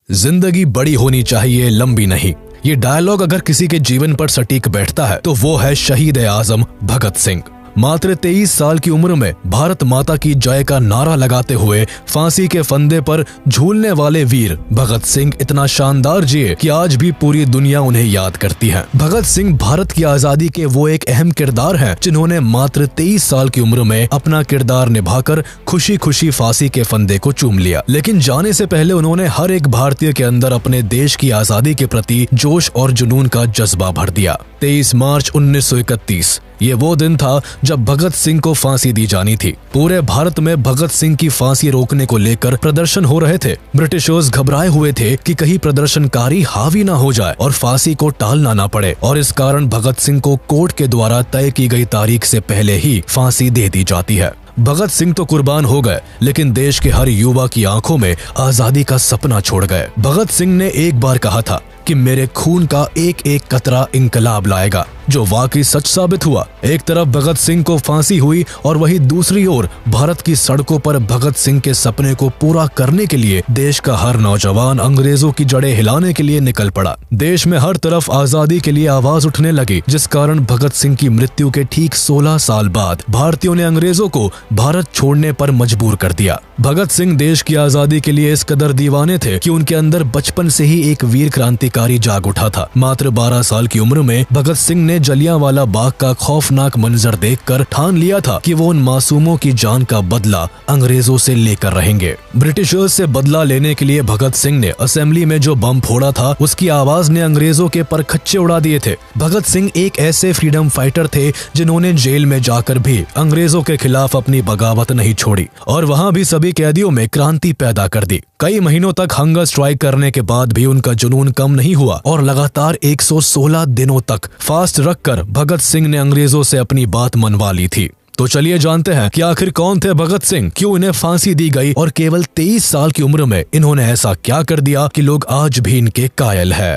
जिंदगी बड़ी होनी चाहिए, लंबी नहीं। ये डायलॉग अगर किसी के जीवन पर सटीक बैठता है तो वो है शहीद ए आजम भगत सिंह। मात्र 23 साल की उम्र में भारत माता की जय का नारा लगाते हुए फांसी के फंदे पर झूलने वाले वीर भगत सिंह इतना शानदार जिए कि आज भी पूरी दुनिया उन्हें याद करती है। भगत सिंह भारत की आजादी के वो एक अहम किरदार हैं जिन्होंने मात्र 23 साल की उम्र में अपना किरदार निभाकर खुशी खुशी फांसी के फंदे को चूम लिया। लेकिन जाने से पहले उन्होंने हर एक भारतीय के अंदर अपने देश की आजादी के प्रति जोश और जुनून का जज्बा भर दिया। 23 मार्च 1931 ये वो दिन था जब भगत सिंह को फांसी दी जानी थी। पूरे भारत में भगत सिंह की फांसी रोकने को लेकर प्रदर्शन हो रहे थे। ब्रिटिशर्स घबराए हुए थे कि कहीं प्रदर्शनकारी हावी ना हो जाए और फांसी को टालना ना पड़े, और इस कारण भगत सिंह को कोर्ट के द्वारा तय की गई तारीख से पहले ही फांसी दे दी जाती है। भगत सिंह तो कुर्बान हो गए, लेकिन देश के हर युवा की आंखों में आजादी का सपना छोड़ गए। भगत सिंह ने एक बार कहा था कि मेरे खून का एक एक कतरा इंकलाब लाएगा, जो वाकई सच साबित हुआ। एक तरफ भगत सिंह को फांसी हुई और वहीं दूसरी ओर भारत की सड़कों पर भगत सिंह के सपने को पूरा करने के लिए देश का हर नौजवान अंग्रेजों की जड़ें हिलाने के लिए निकल पड़ा। देश में हर तरफ आजादी के लिए आवाज उठने लगी, जिस कारण भगत सिंह की मृत्यु के ठीक 16 साल बाद भारतीयों ने अंग्रेजों को भारत छोड़ने पर मजबूर कर दिया। भगत सिंह देश की आजादी के लिए इस कदर दीवाने थे कि उनके अंदर बचपन से ही एक वीर क्रांतिकारी जाग उठा था। मात्र 12 साल की उम्र में भगत सिंह ने जलियांवाला बाग का खौफनाक मंजर देखकर ठान लिया था कि वो उन मासूमों की जान का बदला अंग्रेजों से लेकर रहेंगे। ब्रिटिशर्स से बदला लेने के लिए भगत सिंह ने असेंबली में जो बम फोड़ा था, उसकी आवाज ने अंग्रेजों के परखच्चे उड़ा दिए थे। भगत सिंह एक ऐसे फ्रीडम फाइटर थे जिन्होंने जेल में जाकर भी अंग्रेजों के खिलाफ अपनी बगावत नहीं छोड़ी और वहाँ भी सभी कैदियों में क्रांति पैदा कर दी। कई महीनों तक हंगर स्ट्राइक करने के बाद भी उनका जुनून कम नहीं हुआ और लगातार 116 दिनों तक फास्ट रखकर भगत सिंह ने अंग्रेजों से अपनी बात मनवा ली थी। तो चलिए जानते हैं कि आखिर कौन थे भगत सिंह, क्यों इन्हें फांसी दी गई और केवल 23 साल की उम्र में इन्होंने ऐसा क्या कर दिया कि लोग आज भी इनके कायल है।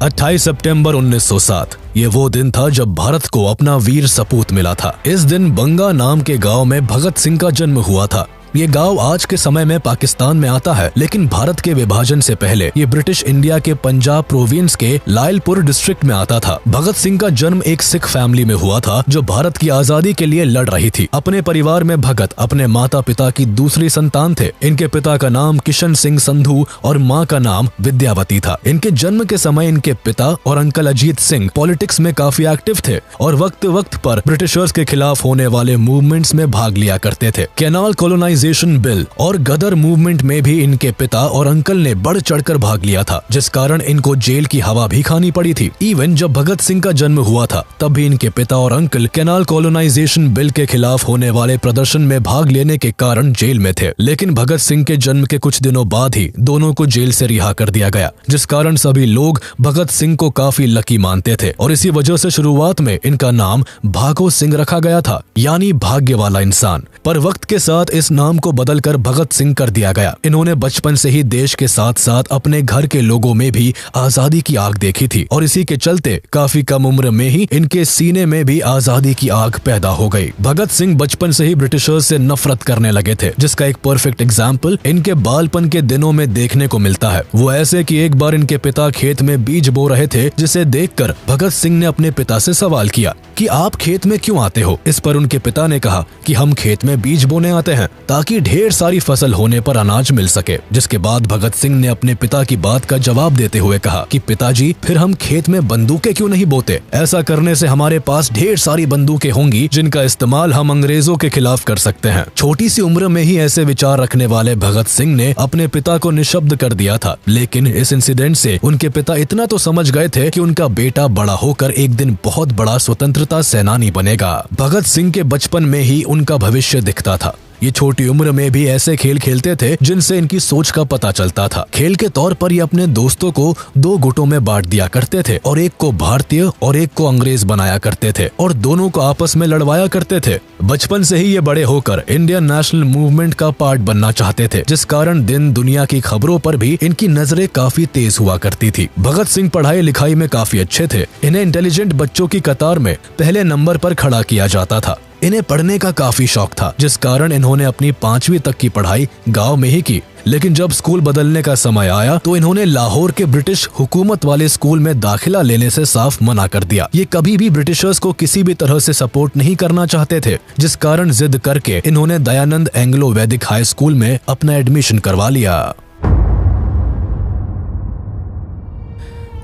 28 सितंबर 1907 ये वो दिन था जब भारत को अपना वीर सपूत मिला था। इस दिन बंगा नाम के गांव में भगत सिंह का जन्म हुआ था। ये गांव आज के समय में पाकिस्तान में आता है, लेकिन भारत के विभाजन से पहले ये ब्रिटिश इंडिया के पंजाब प्रोविंस के लायलपुर डिस्ट्रिक्ट में आता था। भगत सिंह का जन्म एक सिख फैमिली में हुआ था जो भारत की आजादी के लिए लड़ रही थी। अपने परिवार में भगत अपने माता पिता की दूसरी संतान थे। इनके पिता का नाम किशन सिंह संधू और माँ का नाम विद्यावती था। इनके जन्म के समय इनके पिता और अंकल अजीत सिंह पॉलिटिक्स में काफी एक्टिव थे और वक्त वक्त पर ब्रिटिशर्स के खिलाफ होने वाले मूवमेंट्स में भाग लिया करते थे। कैनाल कॉलोनाइजेशन बिल और गदर मूवमेंट में भी इनके पिता और अंकल ने बढ़ चढ़कर भाग लिया था, जिस कारण इनको जेल की हवा भी खानी पड़ी थी। इवन जब भगत सिंह का जन्म हुआ था तब भी इनके पिता और अंकल कैनाल कॉलोनाइजेशन बिल के खिलाफ होने वाले प्रदर्शन में भाग लेने के कारण जेल में थे। लेकिन भगत सिंह के जन्म के कुछ दिनों बाद ही दोनों को जेल से रिहा कर दिया गया, जिस कारण सभी लोग भगत सिंह को काफी लकी मानते थे और इसी वजह से शुरुआत में इनका नाम भागो सिंह रखा गया था, यानी भाग्य वाला इंसान। पर वक्त के साथ इस नाम को बदलकर भगत सिंह कर दिया गया। इन्होंने बचपन से ही देश के साथ साथ अपने घर के लोगों में भी आजादी की आग देखी थी और इसी के चलते काफी कम उम्र में ही इनके सीने में भी आजादी की आग पैदा हो गई। भगत सिंह बचपन से ही ब्रिटिशर्स से नफरत करने लगे थे, जिसका एक परफेक्ट एग्जाम्पल इनके बालपन के दिनों में देखने को मिलता है। वो ऐसे कि एक बार इनके पिता खेत में बीज बो रहे थे, जिसे देखकर भगत सिंह ने अपने पिता से सवाल किया कि आप खेत में क्यों आते हो। इस पर उनके पिता ने कहा कि हम खेत में बीज बोने आते हैं ताकि ढेर सारी फसल होने पर अनाज मिल सके। जिसके बाद भगत सिंह ने अपने पिता की बात का जवाब देते हुए कहा कि पिताजी, फिर हम खेत में बंदूकें क्यों नहीं बोते? ऐसा करने से हमारे पास ढेर सारी बंदूकें होंगी जिनका इस्तेमाल हम अंग्रेजों के खिलाफ कर सकते हैं। छोटी सी उम्र में ही ऐसे विचार रखने वाले भगत सिंह ने अपने पिता को निशब्द कर दिया था, लेकिन इस इंसिडेंट से उनके पिता इतना तो समझ गए थे कि उनका बेटा बड़ा होकर एक दिन बहुत बड़ा स्वतंत्रता सेनानी बनेगा। भगत सिंह के बचपन में ही उनका भविष्य दिखता था। ये छोटी उम्र में भी ऐसे खेल खेलते थे जिनसे इनकी सोच का पता चलता था। खेल के तौर पर ये अपने दोस्तों को 2 गुटों में बांट दिया करते थे और एक को भारतीय और एक को अंग्रेज बनाया करते थे और दोनों को आपस में लड़वाया करते थे। बचपन से ही ये बड़े होकर इंडियन नेशनल मूवमेंट का पार्ट बनना चाहते थे, जिस कारण दिन दुनिया की खबरों पर भी इनकी नजरें काफी तेज हुआ करती थी। भगत सिंह पढ़ाई लिखाई में काफी अच्छे थे। इन्हें इंटेलिजेंट बच्चों की कतार में पहले नंबर पर खड़ा किया जाता था। इन्हें पढ़ने का काफी शौक था, जिस कारण इन्होंने अपनी 5वीं तक की पढ़ाई गांव में ही की। लेकिन जब स्कूल बदलने का समय आया तो इन्होंने लाहौर के ब्रिटिश हुकूमत वाले स्कूल में दाखिला लेने से साफ मना कर दिया। ये कभी भी ब्रिटिशर्स को किसी भी तरह से सपोर्ट नहीं करना चाहते थे, जिस कारण जिद करके इन्होंने दयानंद एंग्लो वैदिक हाई स्कूल में अपना एडमिशन करवा लिया।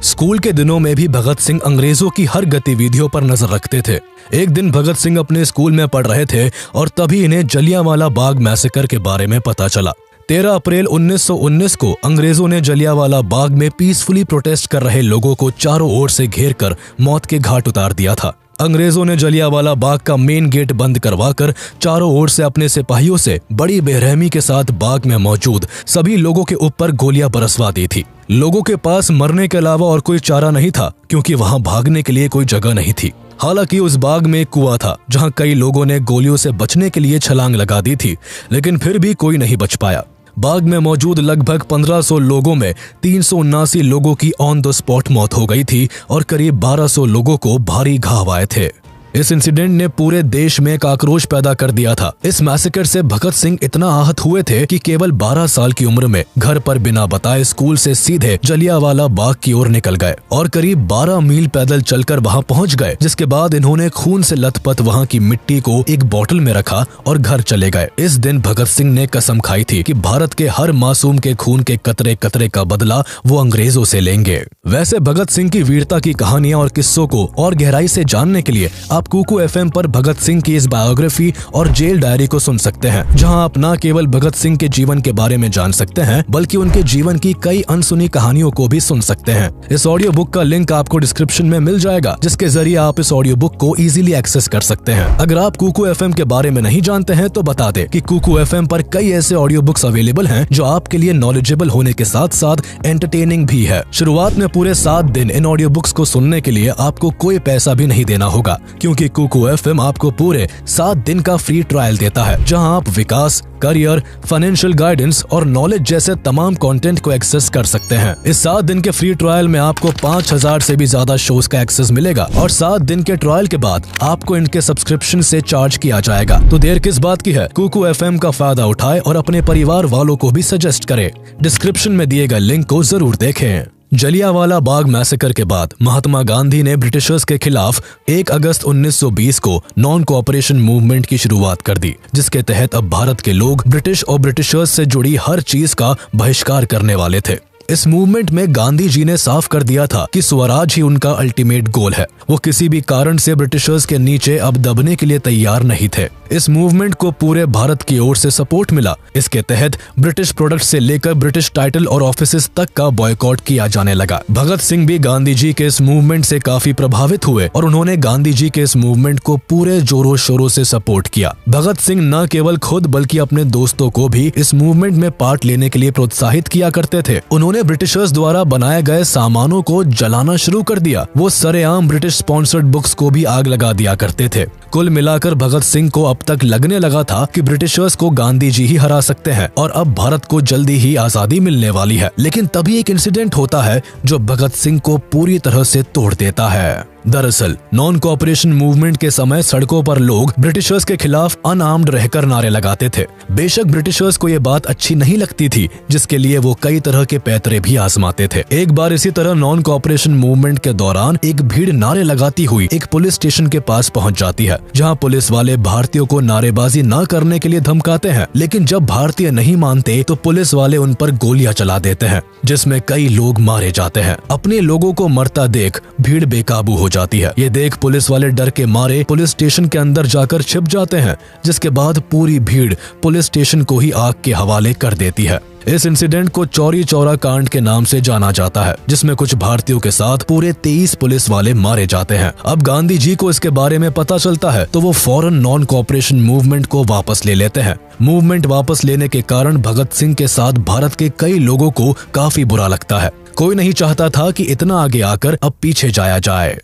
स्कूल के दिनों में भी भगत सिंह अंग्रेजों की हर गतिविधियों पर नजर रखते थे। एक दिन भगत सिंह अपने स्कूल में पढ़ रहे थे और तभी इन्हें जलियांवाला बाग मैसेकर के बारे में पता चला। 13 अप्रैल 1919 को अंग्रेजों ने जलियांवाला बाग में पीसफुली प्रोटेस्ट कर रहे लोगों को चारों ओर से घेरकर मौत के घाट उतार दिया था। अंग्रेजों ने जलियांवाला बाग का मेन गेट बंद करवाकर चारों ओर से अपने सिपाहियों से बड़ी बेरहमी के साथ बाग में मौजूद सभी लोगों के ऊपर गोलियां बरसवा दी थी। लोगों के पास मरने के अलावा और कोई चारा नहीं था, क्योंकि वहां भागने के लिए कोई जगह नहीं थी। हालांकि उस बाग में एक कुआं था जहां कई लोगों ने गोलियों से बचने के लिए छलांग लगा दी थी, लेकिन फिर भी कोई नहीं बच पाया। बाग में मौजूद लगभग 1500 लोगों में 379 लोगों की ऑन द स्पॉट मौत हो गई थी और करीब 1200 लोगों को भारी घाव आए थे। इस इंसिडेंट ने पूरे देश में एक आक्रोश पैदा कर दिया था। इस मैसेकर से भगत सिंह इतना आहत हुए थे कि केवल 12 साल की उम्र में घर पर बिना बताए स्कूल से सीधे जलियांवाला बाग की ओर निकल गए और करीब 12 मील पैदल चलकर वहां पहुंच गए, जिसके बाद इन्होंने खून से लथपथ वहां की मिट्टी को एक बोतल में रखा और घर चले गए। इस दिन भगत सिंह ने कसम खाई थी कि भारत के हर मासूम के खून के कतरे कतरे का बदला वो अंग्रेजों से लेंगे। वैसे भगत सिंह की वीरता की कहानियां और किस्सों को और गहराई से जानने के लिए आप कुकू एफएम पर भगत सिंह की इस बायोग्राफी और जेल डायरी को सुन सकते हैं, जहां आप न केवल भगत सिंह के जीवन के बारे में जान सकते हैं, बल्कि उनके जीवन की कई अनसुनी कहानियों को भी सुन सकते हैं। इस ऑडियो बुक का लिंक आपको डिस्क्रिप्शन में मिल जाएगा, जिसके जरिए आप इस ऑडियो बुक को इजीली एक्सेस कर सकते हैं। अगर आप कुकू एफएम के बारे में नहीं जानते हैं तो बता दें कि कुकू एफएम पर कई ऐसे ऑडियो बुक्स अवेलेबल हैं जो आपके लिए नॉलेजेबल होने के साथ साथ एंटरटेनिंग भी है। शुरुआत में पूरे 7 दिन इन ऑडियो बुक्स को सुनने के लिए आपको कोई पैसा भी नहीं देना होगा, क्योंकि कुकू एफएम आपको पूरे 7 दिन का फ्री ट्रायल देता है, जहां आप विकास, करियर, फाइनेंशियल गाइडेंस और नॉलेज जैसे तमाम कंटेंट को एक्सेस कर सकते हैं। इस 7 दिन के फ्री ट्रायल में आपको 5000 से भी ज्यादा शोज का एक्सेस मिलेगा और 7 दिन के ट्रायल के बाद आपको इनके सब्सक्रिप्शन से चार्ज किया जाएगा। तो देर किस बात की है, कुकू एफएम का फायदा उठाए और अपने परिवार वालों को भी सजेस्ट करें। डिस्क्रिप्शन में दिए गए लिंक को जरूर देखें। जलियांवाला बाग मैसेकर के बाद महात्मा गांधी ने ब्रिटिशर्स के खिलाफ 1 अगस्त 1920 को नॉन कोऑपरेशन मूवमेंट की शुरुआत कर दी, जिसके तहत अब भारत के लोग ब्रिटिश और ब्रिटिशर्स से जुड़ी हर चीज का बहिष्कार करने वाले थे। इस मूवमेंट में गांधी जी ने साफ कर दिया था कि स्वराज ही उनका अल्टीमेट गोल है। वो किसी भी कारण से ब्रिटिशर्स के नीचे अब दबने के लिए तैयार नहीं थे। इस मूवमेंट को पूरे भारत की ओर से सपोर्ट मिला। इसके तहत ब्रिटिश प्रोडक्ट से लेकर ब्रिटिश टाइटल और ऑफिसेस तक का बॉयकॉट किया जाने लगा। भगत सिंह भी गांधी जी के इस मूवमेंट से काफी प्रभावित हुए और उन्होंने गांधी जी के इस मूवमेंट को पूरे जोरों शोरों से सपोर्ट किया। भगत सिंह न केवल खुद बल्कि अपने दोस्तों को भी इस मूवमेंट में पार्ट लेने के लिए प्रोत्साहित किया करते थे। उन्होंने ब्रिटिशर्स द्वारा बनाए गए सामानों को जलाना शुरू कर दिया। वो सरेआम ब्रिटिश स्पॉन्सर्ड बुक्स को भी आग लगा दिया करते थे। कुल मिलाकर भगत सिंह को अब तक लगने लगा था कि ब्रिटिशर्स को गांधी जी ही हरा सकते हैं और अब भारत को जल्दी ही आजादी मिलने वाली है। लेकिन तभी एक इंसिडेंट होता है जो भगत सिंह को पूरी तरह से तोड़ देता है। दरअसल नॉन कोऑपरेशन मूवमेंट के समय सड़कों पर लोग ब्रिटिशर्स के खिलाफ अनआर्म्ड रहकर नारे लगाते थे। बेशक ब्रिटिशर्स को ये बात अच्छी नहीं लगती थी, जिसके लिए वो कई तरह के पैतरे भी आजमाते थे। एक बार इसी तरह नॉन कोऑपरेशन मूवमेंट के दौरान एक भीड़ नारे लगाती हुई एक पुलिस स्टेशन के पास पहुंच जाती है, जहां पुलिस वाले भारतीयों को नारेबाजी न करने के लिए धमकाते हैं। लेकिन जब भारतीय नहीं मानते तो पुलिस वाले उन पर गोलियां चला देते हैं, जिसमें कई लोग मारे जाते हैं। अपने लोगों को मरता देख भीड़ बेकाबू हो जाती है। ये देख पुलिस वाले डर के मारे पुलिस स्टेशन के अंदर जाकर छिप जाते हैं, जिसके बाद पूरी भीड़ पुलिस स्टेशन को ही आग के हवाले कर देती है। इस इंसिडेंट को चौरी चौरा कांड के नाम से जाना जाता है, जिसमें कुछ भारतीयों के साथ पूरे 23 पुलिस वाले मारे जाते हैं। अब गांधी जी को इसके बारे में पता चलता है तो वो फौरन नॉन कोऑपरेशन मूवमेंट को वापस ले लेते हैं। मूवमेंट वापस लेने के कारण भगत सिंह के साथ भारत के कई लोगों को काफी बुरा लगता है। कोई नहीं चाहता था कि इतना आगे आकर अब पीछे जाया जाए।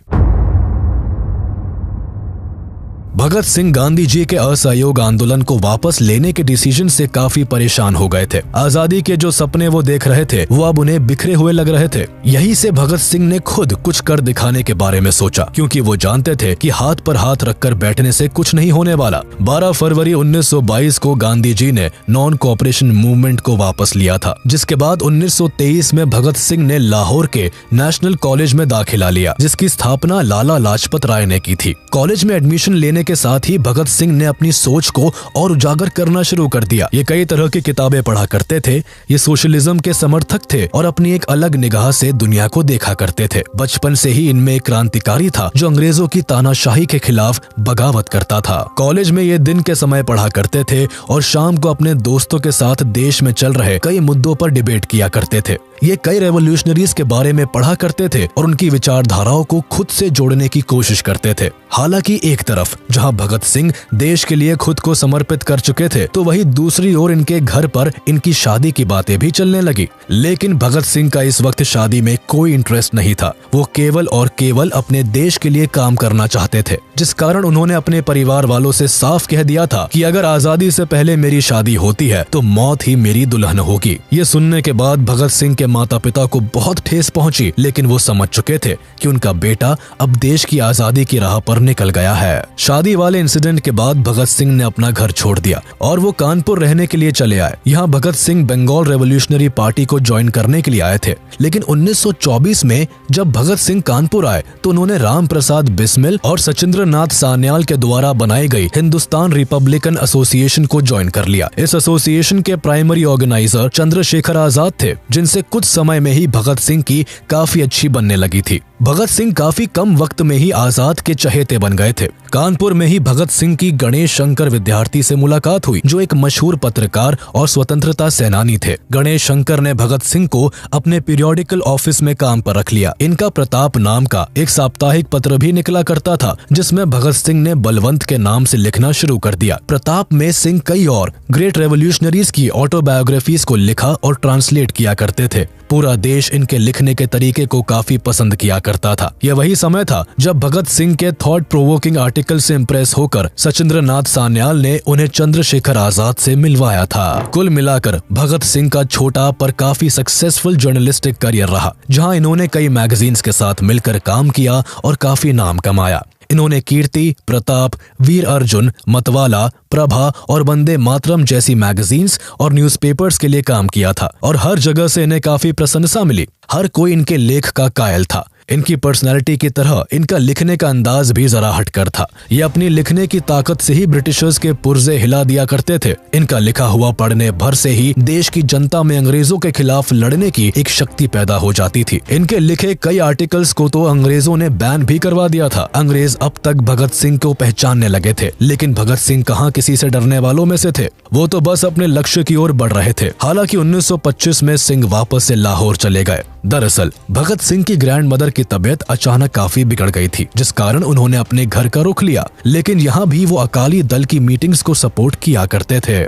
भगत सिंह गांधी जी के असहयोग आंदोलन को वापस लेने के डिसीजन से काफी परेशान हो गए थे। आजादी के जो सपने वो देख रहे थे वो अब उन्हें बिखरे हुए लग रहे थे। यहीं से भगत सिंह ने खुद कुछ कर दिखाने के बारे में सोचा, क्योंकि वो जानते थे कि हाथ पर हाथ रखकर बैठने से कुछ नहीं होने वाला। 12 फरवरी 1922 को गांधी जी ने नॉन कोऑपरेशन मूवमेंट को वापस लिया था, जिसके बाद 1923 में भगत सिंह ने लाहौर के नेशनल कॉलेज में दाखिला लिया, जिसकी स्थापना लाला लाजपत राय ने की थी। कॉलेज में एडमिशन लेने के साथ ही भगत सिंह ने अपनी सोच को और उजागर करना शुरू कर दिया। ये कई तरह की किताबें पढ़ा करते थे, ये सोशलिज्म के समर्थक थे और अपनी एक अलग निगाह से दुनिया को देखा करते थे। बचपन से ही इनमें एक क्रांतिकारी था जो अंग्रेजों की तानाशाही के खिलाफ बगावत करता था। कॉलेज में ये दिन के समय पढ़ा करते थे और शाम को अपने दोस्तों के साथ देश में चल रहे कई मुद्दों पर डिबेट किया करते थे। ये कई रेवोल्यूशनरीज के बारे में पढ़ा करते थे और उनकी विचारधाराओं को खुद से जोड़ने की कोशिश करते थे। हालांकि एक तरफ जहां भगत सिंह देश के लिए खुद को समर्पित कर चुके थे, तो वहीं दूसरी ओर इनके घर पर इनकी शादी की बातें भी चलने लगी। लेकिन भगत सिंह का इस वक्त शादी में कोई इंटरेस्ट नहीं था। वो केवल और केवल अपने देश के लिए काम करना चाहते थे, जिस कारण उन्होंने अपने परिवार वालों से साफ कह दिया था कि अगर आजादी से पहले मेरी शादी होती है तो मौत ही मेरी दुल्हन होगी। ये सुनने के बाद भगत सिंह के माता पिता को बहुत ठेस पहुंची, लेकिन वो समझ चुके थे कि उनका बेटा अब देश की आजादी की राह पर निकल गया है। शादी वाले इंसिडेंट के बाद भगत सिंह ने अपना घर छोड़ दिया और वो कानपुर रहने के लिए चले आए। यहाँ भगत सिंह बंगाल रेवोल्यूशनरी पार्टी को ज्वाइन करने के लिए आए थे। लेकिन 1924 में जब भगत सिंह कानपुर आए तो उन्होंने राम प्रसाद बिस्मिल और सचिंद्र नाथ सान्याल के द्वारा बनाई गई हिंदुस्तान रिपब्लिकन एसोसिएशन को ज्वाइन कर लिया। इस एसोसिएशन के प्राइमरी ऑर्गेनाइजर चंद्रशेखर आजाद थे, जिनसे कुछ समय में ही भगत सिंह की काफी अच्छी बनने लगी थी। भगत सिंह काफी कम वक्त में ही आजाद के चहेते बन गए थे। कानपुर में ही भगत सिंह की गणेश शंकर विद्यार्थी से मुलाकात हुई, जो एक मशहूर पत्रकार और स्वतंत्रता सेनानी थे। गणेश शंकर ने भगत सिंह को अपने पीरियोडिकल ऑफिस में काम पर रख लिया। इनका प्रताप नाम का एक साप्ताहिक पत्र भी निकला करता था, जिसमें भगत सिंह ने बलवंत के नाम से लिखना शुरू कर दिया। प्रताप में सिंह कई और ग्रेट रेवोल्यूशनरीज की ऑटोबायोग्राफीज को लिखा और ट्रांसलेट किया करते थे। पूरा देश इनके लिखने के तरीके को काफी पसंद किया करता था। यह वही समय था जब भगत सिंह के थॉट प्रोवोकिंग आर्टिकल से इम्प्रेस होकर सचिंद्र नाथ सान्याल ने उन्हें चंद्रशेखर आजाद से मिलवाया था। कुल मिलाकर भगत सिंह का छोटा पर काफी सक्सेसफुल जर्नलिस्टिक करियर रहा, जहां इन्होंने कई मैगजीन्स के साथ मिलकर काम किया और काफी नाम कमाया। इन्होंने कीर्ति, प्रताप, वीर अर्जुन, मतवाला, प्रभा और वंदे मातरम जैसी मैगजीन्स और न्यूज़पेपर्स के लिए काम किया था और हर जगह से इन्हें काफी प्रशंसा मिली। हर कोई इनके लेख का कायल था। इनकी पर्सनैलिटी की तरह इनका लिखने का अंदाज भी जरा हटकर था। ये अपनी लिखने की ताकत से ही ब्रिटिशर्स के पुर्जे हिला दिया करते थे। इनका लिखा हुआ पढ़ने भर से ही देश की जनता में अंग्रेजों के खिलाफ लड़ने की एक शक्ति पैदा हो जाती थी। इनके लिखे कई आर्टिकल्स को तो अंग्रेजों ने बैन भी करवा दिया था। अंग्रेज अब तक भगत सिंह को पहचानने लगे थे, लेकिन भगत सिंह कहाँ किसी से डरने वालों में से थे। वो तो बस अपने लक्ष्य की ओर बढ़ रहे थे। हालांकि 1925 में सिंह वापस से लाहौर चले गए। दरअसल भगत सिंह की ग्रैंड मदर की तबीयत अचानक काफी बिगड़ गई थी, जिस कारण उन्होंने अपने घर का रुख लिया। लेकिन यहाँ भी वो अकाली दल की मीटिंग्स को सपोर्ट किया करते थे।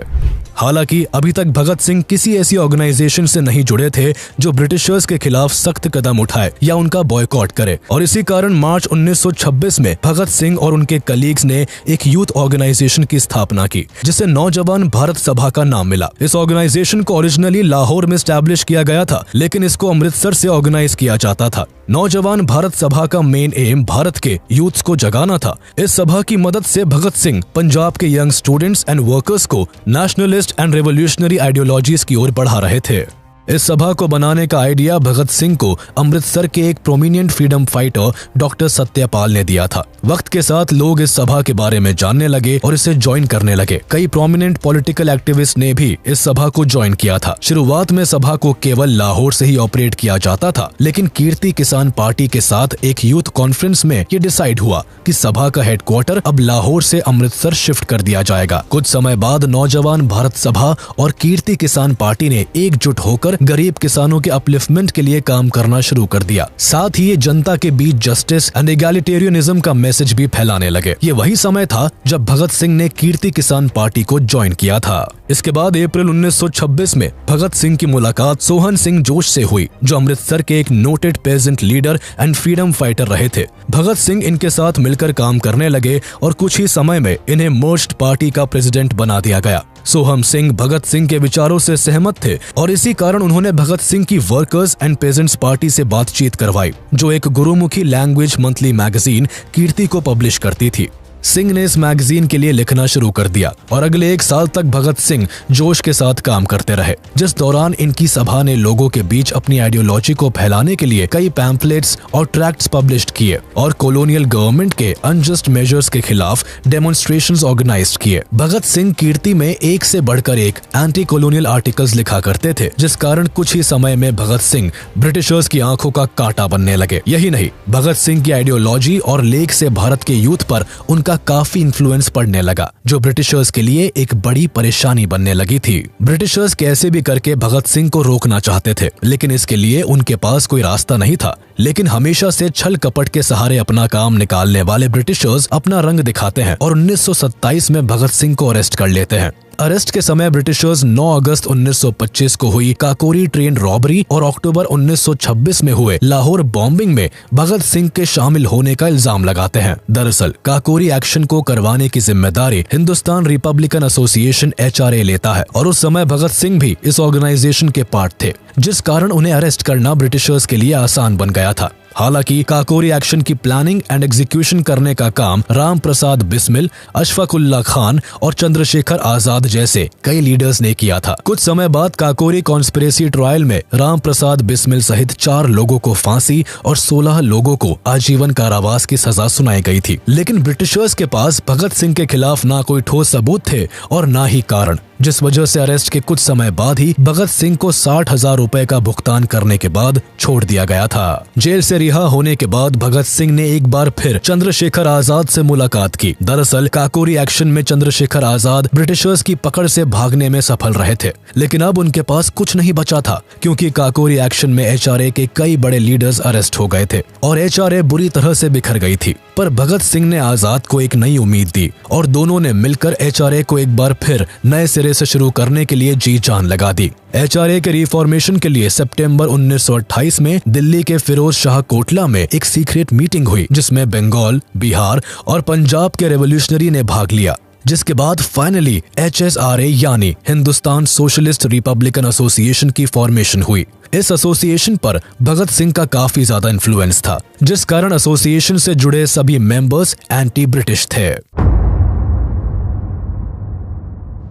हालांकि अभी तक भगत सिंह किसी ऐसी ऑर्गेनाइजेशन से नहीं जुड़े थे जो ब्रिटिशर्स के खिलाफ सख्त कदम उठाए या उनका बॉयकॉट करे, और इसी कारण मार्च 1926 में भगत सिंह और उनके कलीग्स ने एक यूथ ऑर्गेनाइजेशन की स्थापना की, जिसे नौजवान भारत सभा का नाम मिला। इस ऑर्गेनाइजेशन को ओरिजिनली लाहौर में एस्टैब्लिश किया गया था, लेकिन इसको अमृतसर से ऑर्गेनाइज किया जाता था। नौजवान भारत सभा का मेन एम भारत के यूथ्स को जगाना था। इस सभा की मदद से भगत सिंह पंजाब के यंग स्टूडेंट्स एंड वर्कर्स को नेशनलिस्ट एंड रेवोल्यूशनरी आइडियोलॉजीज की ओर बढ़ा रहे थे। इस सभा को बनाने का आइडिया भगत सिंह को अमृतसर के एक prominent freedom fighter doctor Satyapal ने दिया था। वक्त के साथ लोग इस सभा के बारे में जानने लगे और इसे ज्वाइन करने लगे। कई प्रोमिनेंट पॉलिटिकल एक्टिविस्ट ने भी इस सभा को ज्वाइन किया था। शुरुआत में सभा को केवल लाहौर से ही ऑपरेट किया जाता था, लेकिन कीर्ति किसान पार्टी के साथ एक यूथ कॉन्फ्रेंस में ये डिसाइड हुआ कि सभा का हेडक्वार्टर अब लाहौर से अमृतसर शिफ्ट कर दिया जाएगा। कुछ समय बाद नौजवान भारत सभा और कीर्ति किसान पार्टी ने एकजुट होकर मिलकर गरीब किसानों के अपलिफ्टमेंट के लिए काम करना शुरू कर दिया। साथ ही ये जनता के बीच जस्टिस एंड एगैलिटेरियनिज्म का मैसेज भी फैलाने लगे। ये वही समय था जब भगत सिंह ने कीर्ति किसान पार्टी को ज्वाइन किया था। इसके बाद अप्रैल 1926 में भगत सिंह की मुलाकात सोहन सिंह जोश से हुई, जो अमृतसर के एक noted peasant leader and freedom fighter रहे थे। भगत सिंह इनके साथ मिलकर काम करने लगे और कुछ ही समय में इन्हें मर्ज्ड पार्टी का प्रेसिडेंट बना दिया गया। सोहम सिंह भगत सिंह के विचारों से सहमत थे और इसी कारण उन्होंने भगत सिंह की वर्कर्स एंड पेजेंट्स पार्टी से बातचीत करवाई, जो एक गुरुमुखी लैंग्वेज मंथली मैगजीन कीर्ति को पब्लिश करती थी। सिंह ने इस मैगजीन के लिए लिखना शुरू कर दिया और अगले 1 साल तक भगत सिंह जोश के साथ काम करते रहे, जिस दौरान इनकी सभा ने लोगों के बीच अपनी आइडियोलॉजी को फैलाने के लिए कई पैम्फलेट्स और ट्रैक्ट्स पब्लिश किए और कॉलोनियल गवर्नमेंट के अनजस्ट मेजर्स के खिलाफ डेमोन्स्ट्रेशंस ऑर्गेनाइज किए। भगत सिंह कीर्ति में एक से बढ़कर एक एंटी कॉलोनियल आर्टिकल्स लिखा करते थे, जिस कारण कुछ ही समय में भगत सिंह ब्रिटिशर्स की आंखों का कांटा बनने लगे। यही नहीं, भगत सिंह की आइडियोलॉजी और लेख से भारत के यूथ पर उनका काफी इन्फ्लुएंस पड़ने लगा, जो ब्रिटिशर्स के लिए एक बड़ी परेशानी बनने लगी थी। ब्रिटिशर्स कैसे भी करके भगत सिंह को रोकना चाहते थे, लेकिन इसके लिए उनके पास कोई रास्ता नहीं था। लेकिन हमेशा से छल कपट के सहारे अपना काम निकालने वाले ब्रिटिशर्स अपना रंग दिखाते हैं और 1927 में भगत सिंह को अरेस्ट कर लेते हैं। अरेस्ट के समय ब्रिटिशर्स 9 अगस्त 1925 को हुई काकोरी ट्रेन रॉबरी और अक्टूबर 1926 में हुए लाहौर बॉम्बिंग में भगत सिंह के शामिल होने का इल्जाम लगाते हैं। दरअसल काकोरी एक्शन को करवाने की जिम्मेदारी हिंदुस्तान रिपब्लिकन एसोसिएशन HRA लेता है और उस समय भगत सिंह भी इस ऑर्गेनाइजेशन के पार्ट थे, जिस कारण उन्हें अरेस्ट करना ब्रिटिशर्स के लिए आसान बन गया था। हालांकि काकोरी एक्शन की प्लानिंग एंड एग्जीक्यूशन करने का काम राम प्रसाद बिस्मिल, अशफाकुल्ला खान और चंद्रशेखर आजाद जैसे कई लीडर्स ने किया था। कुछ समय बाद काकोरी कॉन्स्पिरेसी ट्रायल में राम प्रसाद बिस्मिल सहित 4 लोगों को फांसी और 16 लोगों को आजीवन कारावास की सजा सुनाई गई थी। लेकिन ब्रिटिशर्स के पास भगत सिंह के खिलाफ ना कोई ठोस सबूत थे और ना ही कारण, जिस वजह से अरेस्ट के कुछ समय बाद ही भगत सिंह को 60,000 रुपए का भुगतान करने के बाद छोड़ दिया गया था। जेल से रिहा होने के बाद भगत सिंह ने एक बार फिर चंद्रशेखर आजाद से मुलाकात की। दरअसल काकोरी एक्शन में चंद्रशेखर आजाद ब्रिटिशर्स की पकड़ से भागने में सफल रहे थे, लेकिन अब उनके पास कुछ नहीं बचा था, क्योंकि काकोरी एक्शन में HRA के कई बड़े लीडर्स अरेस्ट हो गए थे और HRA बुरी तरह से बिखर गई थी। पर भगत सिंह ने आजाद को एक नई उम्मीद दी और दोनों ने मिलकर HRA को एक बार फिर नए सिरे से शुरू करने के लिए जी जान लगा दी। HRA के रिफॉर्मेशन के लिए सितंबर 1928 में दिल्ली के फिरोज शाह कोटला में एक सीक्रेट मीटिंग हुई, जिसमें बंगाल, बिहार और पंजाब के रेवोल्यूशनरी ने भाग लिया, जिसके बाद फाइनली HSRA यानी हिंदुस्तान सोशलिस्ट रिपब्लिकन एसोसिएशन की फॉर्मेशन हुई। इस एसोसिएशन पर भगत सिंह का काफी ज्यादा इन्फ्लुएंस था, जिस कारण एसोसिएशन से जुड़े सभी मेंबर्स एंटी ब्रिटिश थे।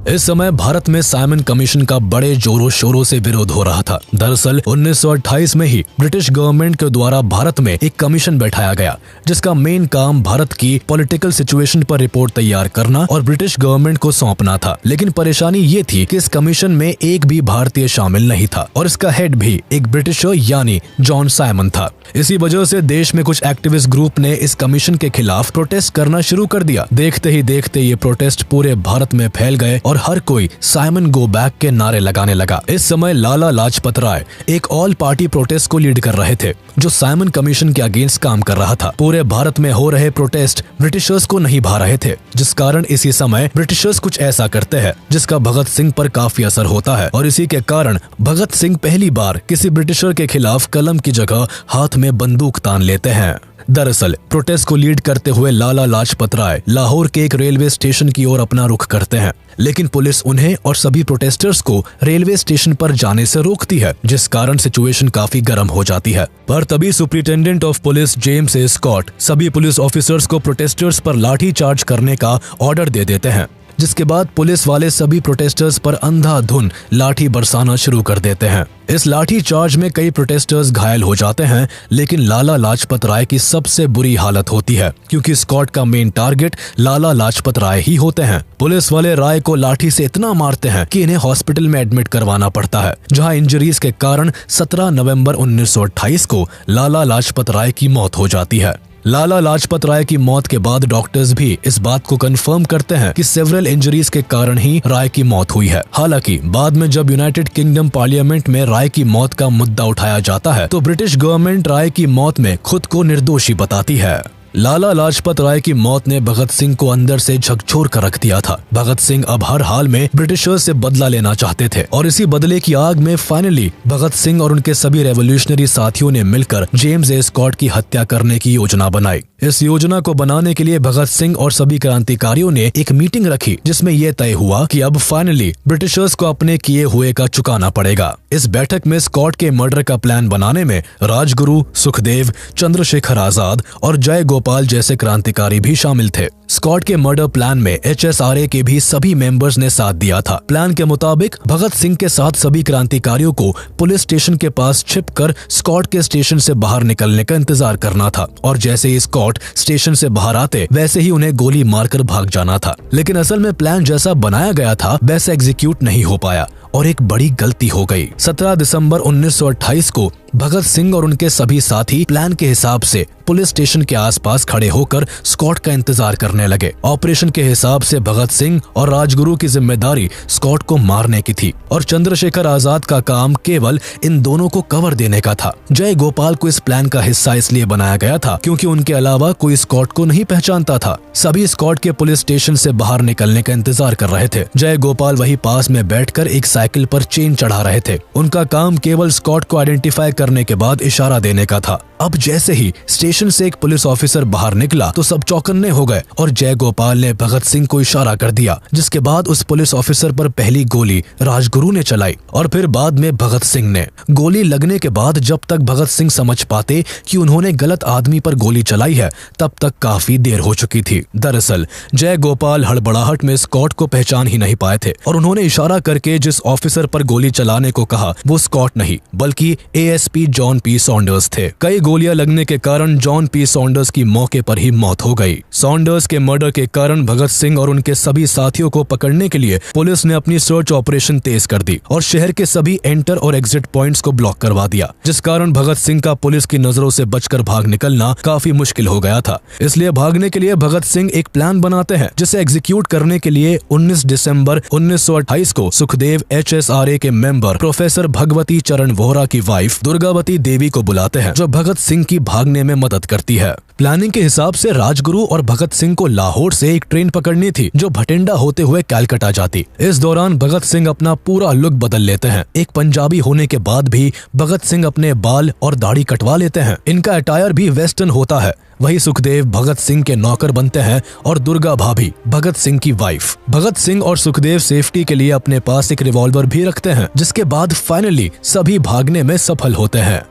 इस समय भारत में साइमन कमीशन का बड़े जोरों शोरों से विरोध हो रहा था। दरअसल 1928 में ही ब्रिटिश गवर्नमेंट के द्वारा भारत में एक कमीशन बैठाया गया, जिसका मेन काम भारत की पॉलिटिकल सिचुएशन पर रिपोर्ट तैयार करना और ब्रिटिश गवर्नमेंट को सौंपना था। लेकिन परेशानी ये थी कि इस कमीशन में एक भी भारतीय शामिल नहीं था और इसका हेड भी एक ब्रिटिशर यानी जॉन साइमन था। इसी वजह से देश में कुछ एक्टिविस्ट ग्रुप ने इस कमीशन के खिलाफ प्रोटेस्ट करना शुरू कर दिया। देखते ही देखते ये प्रोटेस्ट पूरे भारत में फैल गए और हर कोई साइमन गो बैक के नारे लगाने लगा। इस समय लाला लाजपत राय एक ऑल पार्टी प्रोटेस्ट को लीड कर रहे थे, जो साइमन कमीशन के अगेंस्ट काम कर रहा था। पूरे भारत में हो रहे प्रोटेस्ट ब्रिटिशर्स को नहीं भा रहे थे, जिस कारण इसी समय ब्रिटिशर्स कुछ ऐसा करते हैं जिसका भगत सिंह पर काफी असर होता है और इसी के कारण भगत सिंह पहली बार किसी ब्रिटिशर के खिलाफ कलम की जगह हाथ में बंदूक तान लेते हैं। दरअसल प्रोटेस्ट को लीड करते हुए लाला लाजपत राय लाहौर के एक रेलवे स्टेशन की ओर अपना रुख करते हैं, लेकिन पुलिस उन्हें और सभी प्रोटेस्टर्स को रेलवे स्टेशन पर जाने से रोकती है, जिस कारण सिचुएशन काफी गर्म हो जाती है। पर तभी superintendent of police James A Scott सभी पुलिस ऑफिसर्स को प्रोटेस्टर्स पर लाठी चार्ज करने का ऑर्डर दे देते हैं, जिसके बाद पुलिस वाले सभी प्रोटेस्टर्स पर अंधाधुन लाठी बरसाना शुरू कर देते हैं। इस लाठी चार्ज में कई प्रोटेस्टर्स घायल हो जाते हैं, लेकिन लाला लाजपत राय की सबसे बुरी हालत होती है, क्योंकि स्कॉट का मेन टारगेट लाला लाजपत राय ही होते हैं। पुलिस वाले राय को लाठी से इतना मारते हैं कि इन्हें हॉस्पिटल में एडमिट करवाना पड़ता है, जहां इंजरीज के कारण 17 नवंबर 1928 को लाला लाजपत राय की मौत हो जाती है। लाला लाजपत राय की मौत के बाद डॉक्टर्स भी इस बात को कंफर्म करते हैं कि सेवरल इंजरीज के कारण ही राय की मौत हुई है। हालांकि बाद में जब यूनाइटेड किंगडम पार्लियामेंट में राय की मौत का मुद्दा उठाया जाता है तो ब्रिटिश गवर्नमेंट राय की मौत में खुद को निर्दोषी बताती है। लाला लाजपत राय की मौत ने भगत सिंह को अंदर से झकझोर कर रख दिया था। भगत सिंह अब हर हाल में ब्रिटिशर्स से बदला लेना चाहते थे और इसी बदले की आग में फाइनली भगत सिंह और उनके सभी रेवोल्यूशनरी साथियों ने मिलकर जेम्स ए स्कॉट की हत्या करने की योजना बनाई। इस योजना को बनाने के लिए भगत सिंह और सभी क्रांतिकारियों ने एक मीटिंग रखी जिसमें यह तय हुआ कि अब फाइनली ब्रिटिशर्स को अपने किए हुए का चुकाना पड़ेगा। इस बैठक में स्कॉट के मर्डर का प्लान बनाने में राजगुरु, सुखदेव, चंद्रशेखर आजाद और जय गोपाल जैसे क्रांतिकारी भी शामिल थे। स्कॉट के मर्डर प्लान में HSRA के भी सभी मेंबर्स ने साथ दिया था। प्लान के मुताबिक भगत सिंह के साथ सभी क्रांतिकारियों को पुलिस स्टेशन के पास छिपकर स्कॉट के स्टेशन से बाहर निकलने का इंतजार करना था और जैसे ही स्कॉट स्टेशन से बाहर आते वैसे ही उन्हें गोली मारकर भाग जाना था। लेकिन असल में प्लान जैसा बनाया गया था वैसा एग्जीक्यूट नहीं हो पाया और एक बड़ी गलती हो गई। 17 दिसंबर 1928 को भगत सिंह और उनके सभी साथी प्लान के हिसाब से पुलिस स्टेशन के आसपास खड़े होकर स्कॉट का इंतजार करने लगे। ऑपरेशन के हिसाब से भगत सिंह और राजगुरु की जिम्मेदारी स्कॉट को मारने की थी और चंद्रशेखर आजाद का काम केवल इन दोनों को कवर देने का था। जय गोपाल को इस प्लान का हिस्सा इसलिए बनाया गया था क्योंकि उनके अलावा कोई स्कॉट को नहीं पहचानता था। सभी स्कॉट के पुलिस स्टेशन से बाहर निकलने का इंतजार कर रहे थे। जय गोपाल वही पास में बैठकर एक साइकिल पर चेन चढ़ा रहे थे। उनका काम केवल स्कॉट को आइडेंटिफाई करने के बाद इशारा देने का था। अब जैसे ही स्टेशन से एक पुलिस ऑफिसर बाहर निकला तो सब चौकन्ने हो गए और जय गोपाल ने भगत सिंह को इशारा कर दिया, जिसके बाद उस पुलिस ऑफिसर पर पहली गोली राजगुरु ने चलाई और फिर बाद में भगत सिंह ने। गोली लगने के बाद जब तक भगत सिंह समझ पाते कि उन्होंने गलत आदमी पर गोली चलाई है तब तक काफी देर हो चुकी थी। दरअसल जय गोपाल हड़बड़ाहट में स्कॉट को पहचान ही नहीं पाए थे और उन्होंने इशारा करके जिस ऑफिसर पर गोली चलाने को कहा वो स्कॉट नहीं बल्कि ASP जॉन पी सॉन्डर्स थे। कई गोलियां लगने के कारण जॉन पी सॉन्डर्स की मौके पर ही मौत हो गई। सॉन्डर्स के मर्डर के कारण भगत सिंह और उनके सभी साथियों को पकड़ने के लिए पुलिस ने अपनी सर्च ऑपरेशन तेज कर दी और शहर के सभी एंटर और एग्जिट पॉइंट्स को ब्लॉक करवा दिया, जिस कारण भगत सिंह का पुलिस की नजरों से बचकर भाग निकलना काफी मुश्किल हो गया था। इसलिए भागने के लिए भगत सिंह एक प्लान बनाते हैं जिसे एग्जीक्यूट करने के लिए 19 दिसंबर 1928 को सुखदेव HSRA के मेंबर प्रोफेसर भगवती चरण वोहरा की वाइफ दुर्गावती देवी को बुलाते हैं जो भगत सिंह की भागने में मदद करती है। प्लानिंग के हिसाब से राजगुरु और भगत सिंह को लाहौर से एक ट्रेन पकड़नी थी जो भटिंडा होते हुए कलकत्ता जाती। इस दौरान भगत सिंह अपना पूरा लुक बदल लेते हैं। एक पंजाबी होने के बाद भी भगत सिंह अपने बाल और दाढ़ी कटवा लेते हैं। इनका अटायर भी वेस्टर्न होता है। वही सुखदेव भगत सिंह के नौकर बनते हैं और दुर्गा भाभी भगत सिंह की वाइफ। भगत सिंह और सुखदेव सेफ्टी के लिए अपने पास एक रिवॉल्वर भी रखते हैं, जिसके बाद फाइनली सभी भागने में सफल होते हैं।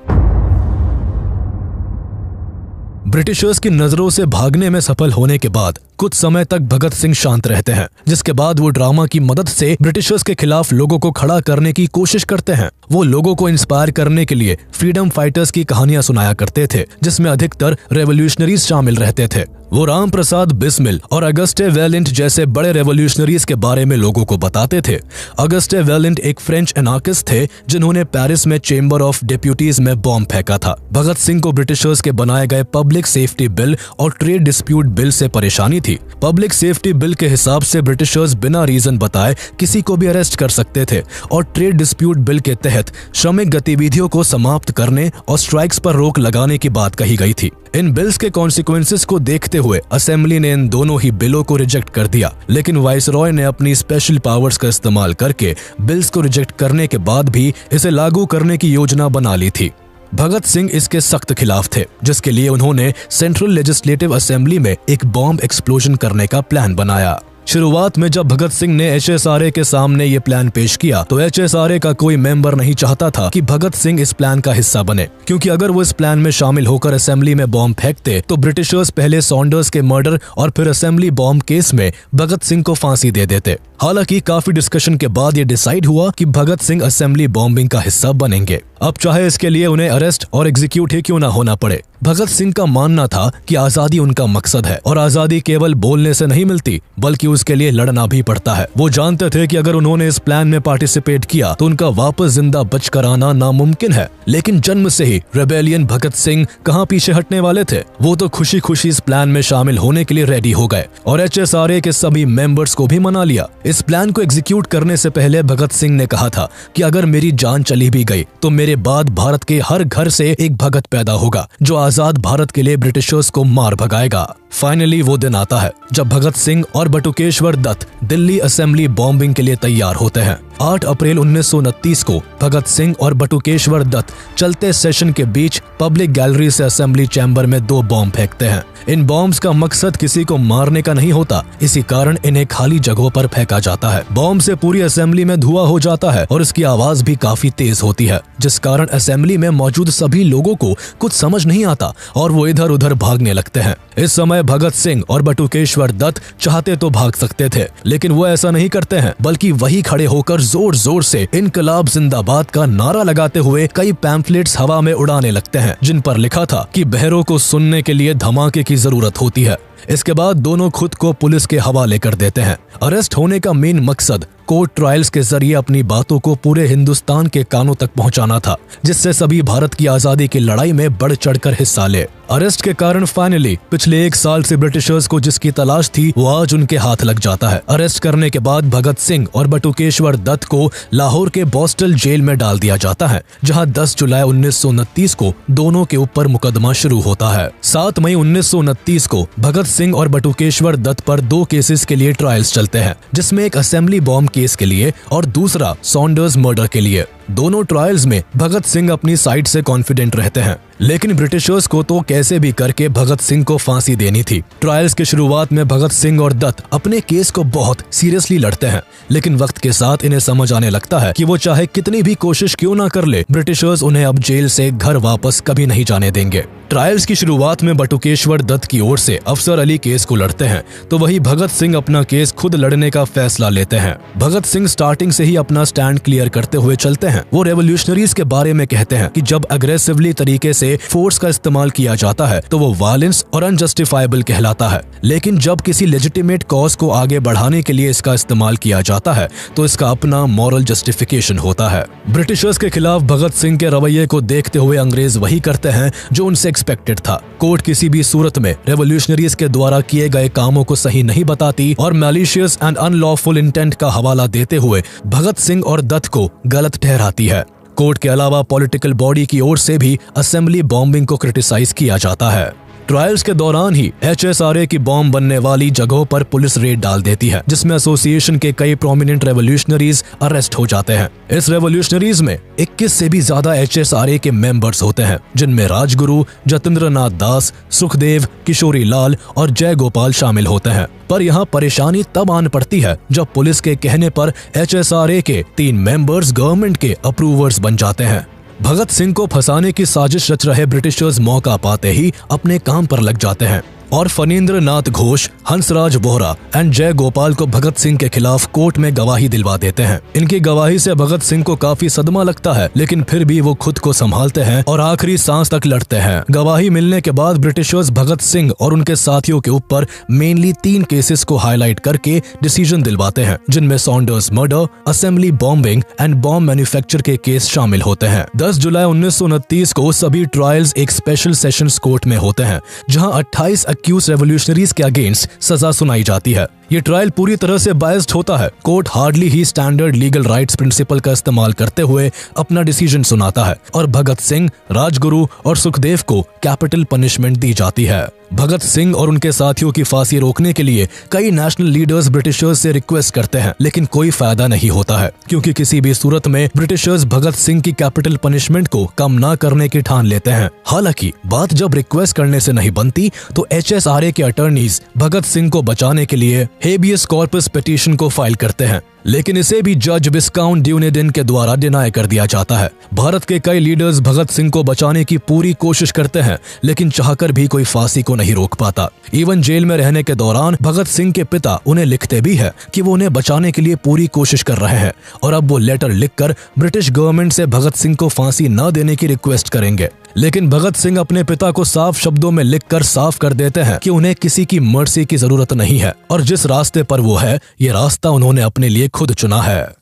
ब्रिटिशर्स की नजरों से भागने में सफल होने के बाद कुछ समय तक भगत सिंह शांत रहते हैं, जिसके बाद वो ड्रामा की मदद से ब्रिटिशर्स के खिलाफ लोगों को खड़ा करने की कोशिश करते हैं। वो लोगों को इंस्पायर करने के लिए फ्रीडम फाइटर्स की कहानियां सुनाया करते थे, जिसमें अधिकतर रेवोल्यूशनरीज शामिल रहते थे। वो राम प्रसाद बिस्मिल और अगस्टे वेलिंट जैसे बड़े रेवोल्यूशनरीज के बारे में लोगों को बताते थे। अगस्टे वेलिंट एक फ्रेंच एनार्किस्ट थे जिन्होंने पेरिस में चेंबर ऑफ डेप्यूटीज में बॉम्ब फेंका था। भगत सिंह को ब्रिटिशर्स के बनाए गए पब्लिक सेफ्टी बिल और ट्रेड डिस्प्यूट बिल से परेशानी थी। पब्लिक सेफ्टी बिल के हिसाब से ब्रिटिशर्स बिना रीजन बताए किसी को भी अरेस्ट कर सकते थे और ट्रेड डिस्प्यूट बिल के तहत श्रमिक गतिविधियों को समाप्त करने और स्ट्राइक्स पर रोक लगाने की बात कही गई थी। इन बिल्स के कॉन्सिक्वेंसेस को देखते हुए असेंबली ने इन दोनों ही बिलों को रिजेक्ट कर दिया, लेकिन वाइसरॉय ने अपनी स्पेशल पावर्स का इस्तेमाल करके बिल्स को रिजेक्ट करने के बाद भी इसे लागू करने की योजना बना ली थी। भगत सिंह इसके सख्त खिलाफ थे, जिसके लिए उन्होंने सेंट्रल लेजिस्लेटिव असेंबली में एक बॉम्ब एक्सप्लोजन करने का प्लान बनाया। शुरुआत में जब भगत सिंह ने HSRA के सामने ये प्लान पेश किया तो HSRA का कोई मेंबर नहीं चाहता था कि भगत सिंह इस प्लान का हिस्सा बने, क्योंकि अगर वो इस प्लान में शामिल होकर असेंबली में बॉम्ब फेंकते तो ब्रिटिशर्स पहले सॉन्डर्स के मर्डर और फिर असेंबली बॉम्ब केस में भगत सिंह को फांसी दे देते। हालांकि काफी डिस्कशन के बाद ये डिसाइड हुआ कि भगत सिंह असेंबली बॉम्बिंग का हिस्सा बनेंगे, अब चाहे इसके लिए उन्हें अरेस्ट और एग्जीक्यूट ही क्यों ना होना पड़े। भगत सिंह का मानना था कि आजादी उनका मकसद है और आजादी केवल बोलने से नहीं मिलती बल्कि एक्यूज के लिए लड़ना भी पड़ता है। वो जानते थे कि अगर उन्होंने इस प्लान में पार्टिसिपेट किया तो उनका वापस जिंदा बचकर आना नामुमकिन है। लेकिन जन्म से ही रेबेलियन भगत सिंह कहाँ पीछे हटने वाले थे। वो तो खुशी खुशी इस प्लान में शामिल होने के लिए रेडी हो गए और HSRA के सभी मेंबर्स को भी मना लिया। इस प्लान को एग्जीक्यूट करने से पहले भगत सिंह ने कहा था कि अगर मेरी जान चली भी गई तो मेरे बाद भारत के हर घर से एक भगत पैदा होगा जो आजाद भारत के लिए ब्रिटिशर्स को मार भगाएगा। फाइनली वो दिन आता है जब भगत सिंह और बटुकेश्वर दत्त दिल्ली असेंबली बॉम्बिंग के लिए तैयार होते हैं। 8 अप्रैल 1929 को भगत सिंह और बटुकेश्वर दत्त चलते सेशन के बीच पब्लिक गैलरी से असेंबली चैम्बर में 2 बॉम्ब फेंकते हैं। इन बॉम्ब्स का मकसद किसी को मारने का नहीं होता, इसी कारण इन्हें खाली जगहों पर फेंका जाता है। बॉम्ब से पूरी असेंबली में धुआं हो जाता है और इसकी आवाज भी काफी तेज होती है, जिस कारण असेंबली में मौजूद सभी लोगों को कुछ समझ नहीं आता और वो इधर उधर भागने लगते हैं। इस समय भगत सिंह और बटुकेश्वर दत्त चाहते तो भाग सकते थे, लेकिन वो ऐसा नहीं करते हैं, बल्कि वही खड़े होकर जोर जोर से इनकलाब जिंदाबाद का नारा लगाते हुए कई पैम्फलेट्स हवा में उड़ाने लगते हैं, जिन पर लिखा था कि बहरों को सुनने के लिए धमाके की जरूरत होती है। इसके बाद दोनों खुद को पुलिस के हवाले कर देते हैं। अरेस्ट होने का मेन मकसद कोर्ट ट्रायल्स के जरिए अपनी बातों को पूरे हिंदुस्तान के कानों तक पहुंचाना था, जिससे सभी भारत की आजादी की लड़ाई में बढ़ चढ़कर हिस्सा ले। अरेस्ट के कारण फाइनली पिछले 1 साल से ब्रिटिशर्स को जिसकी तलाश थी वो आज उनके हाथ लग जाता है। अरेस्ट करने के बाद भगत सिंह और बटुकेश्वर दत्त को लाहौर के बॉस्टल जेल में डाल दिया जाता है, जहां 10 जुलाई 1929 को दोनों के ऊपर मुकदमा शुरू होता है। 7 मई 1929 को भगत सिंह और बटुकेश्वर दत्त पर 2 केसेस के लिए ट्रायल्स चलते हैं, जिसमें एक असेंबली बॉम्ब केस के लिए और दूसरा सॉन्डर्स मर्डर के लिए। दोनों ट्रायल्स में भगत सिंह अपनी साइड से कॉन्फिडेंट रहते हैं, लेकिन ब्रिटिशर्स को तो कैसे भी करके भगत सिंह को फांसी देनी थी। ट्रायल्स की शुरुआत में भगत सिंह और दत्त अपने केस को बहुत सीरियसली लड़ते हैं, लेकिन वक्त के साथ इन्हें समझ आने लगता है कि वो चाहे कितनी भी कोशिश क्यों ना कर ले, ब्रिटिशर्स उन्हें अब जेल से घर वापस कभी नहीं जाने देंगे। ट्रायल्स की शुरुआत में बटुकेश्वर दत्त की ओर से अफसर अली केस को लड़ते हैं, तो वही भगत सिंह अपना केस खुद लड़ने का फैसला लेते हैं। भगत सिंह स्टार्टिंग से ही अपना स्टैंड क्लियर करते हुए चलते हैं। वो रेवोल्यूशनरीज के बारे में कहते हैं कि जब अग्रेसिवली तरीके से फोर्स का इस्तेमाल किया जाता है तो वो वायलेंस और अनजस्टिफाइबल कहलाता है, लेकिन जब किसी लेजिटिमेट कॉज को आगे बढ़ाने के लिए इसका इस्तेमाल किया जाता है तो इसका अपना मॉरल जस्टिफिकेशन होता है। ब्रिटिशर्स के खिलाफ भगत सिंह के रवैये को देखते हुए अंग्रेज वही करते हैं जो उनसे एक्सपेक्टेड था। कोर्ट किसी भी सूरत में रेवोल्यूशनरीज के द्वारा किए गए कामों को सही नहीं बताती और मैलिशियस एंड अनलॉफुल इंटेंट का हवाला देते हुए भगत सिंह और दत्त को गलत ठहराती है। कोर्ट के अलावा पॉलिटिकल बॉडी की ओर से भी असेंबली बॉम्बिंग को क्रिटिसाइज किया जाता है। ट्रायल्स के दौरान ही HSRA की बॉम्ब बनने वाली जगहों पर पुलिस रेड डाल देती है, जिसमें एसोसिएशन के कई प्रोमिनेंट रेवोल्यूशनरीज अरेस्ट हो जाते हैं। इस रेवोल्यूशनरीज में 21 से भी ज्यादा HSRA के मेंबर्स होते हैं, जिनमें राजगुरु, जतेंद्र नाथ दास, सुखदेव, किशोरी लाल और जय गोपाल शामिल होते हैं। पर यहाँ परेशानी तब आन पड़ती है जब पुलिस के कहने पर HSRA के 3 मेंबर्स गवर्नमेंट के अप्रूवर्स बन जाते हैं। भगत सिंह को फंसाने की साजिश रच रहे ब्रिटिशर्स मौका पाते ही अपने काम पर लग जाते हैं और फणींद्र नाथ घोष, हंसराज वोहरा एंड जय गोपाल को भगत सिंह के खिलाफ कोर्ट में गवाही दिलवा देते हैं। इनकी गवाही से भगत सिंह को काफी सदमा लगता है, लेकिन फिर भी वो खुद को संभालते हैं और आखिरी सांस तक लड़ते हैं। गवाही मिलने के बाद ब्रिटिशर्स भगत सिंह और उनके साथियों के ऊपर मेनली 3 केसेस को हाईलाइट करके डिसीजन दिलवाते हैं, जिनमें Saunders murder, assembly bombing and bomb manufacture के केस शामिल होते हैं। 10 जुलाई 1929 को सभी ट्रायल्स एक स्पेशल सेशंस कोर्ट में होते हैं, जहां 28 एक्यूज रेवोल्यूशनरीज के अगेंस्ट सजा सुनाई जाती है। ये ट्रायल पूरी तरह से बायस्ड होता है। कोर्ट हार्डली ही स्टैंडर्ड लीगल राइट्स प्रिंसिपल का इस्तेमाल करते हुए अपना डिसीजन सुनाता है और भगत सिंह, राजगुरु और सुखदेव को कैपिटल पनिशमेंट दी जाती है। भगत सिंह और उनके साथियों की फांसी रोकने के लिए कई नेशनल लीडर्स ब्रिटिशर्स से रिक्वेस्ट करते हैं, लेकिन कोई फायदा नहीं होता है, क्योंकि किसी भी सूरत में ब्रिटिशर्स भगत सिंह की कैपिटल पनिशमेंट को कम ना करने की ठान लेते हैं। हालांकि बात जब रिक्वेस्ट करने से नहीं बनती तो HSRA के अटर्नीज भगत सिंह को बचाने के लिए हेबियस कॉर्पस पिटीशन को फाइल करते हैं, लेकिन इसे भी जज विस्काउंट ड्यूनेडिन के द्वारा डिनाई कर दिया जाता है। भारत के कई लीडर्स भगत सिंह को बचाने की पूरी कोशिश करते हैं, लेकिन चाहकर भी कोई फांसी को नहीं रोक पाता। इवन जेल में रहने के दौरान भगत सिंह के पिता उन्हें लिखते भी है कि वो उन्हें बचाने के लिए पूरी कोशिश कर रहे हैं और अब वो लेटर लिखकर ब्रिटिश गवर्नमेंट से भगत सिंह को फांसी न देने की रिक्वेस्ट करेंगे। लेकिन भगत सिंह अपने पिता को साफ शब्दों में लिखकर साफ कर देते हैं कि उन्हें किसी की मर्जी की जरूरत नहीं है और जिस रास्ते पर वो है, ये रास्ता उन्होंने अपने लिए खुद चुना है।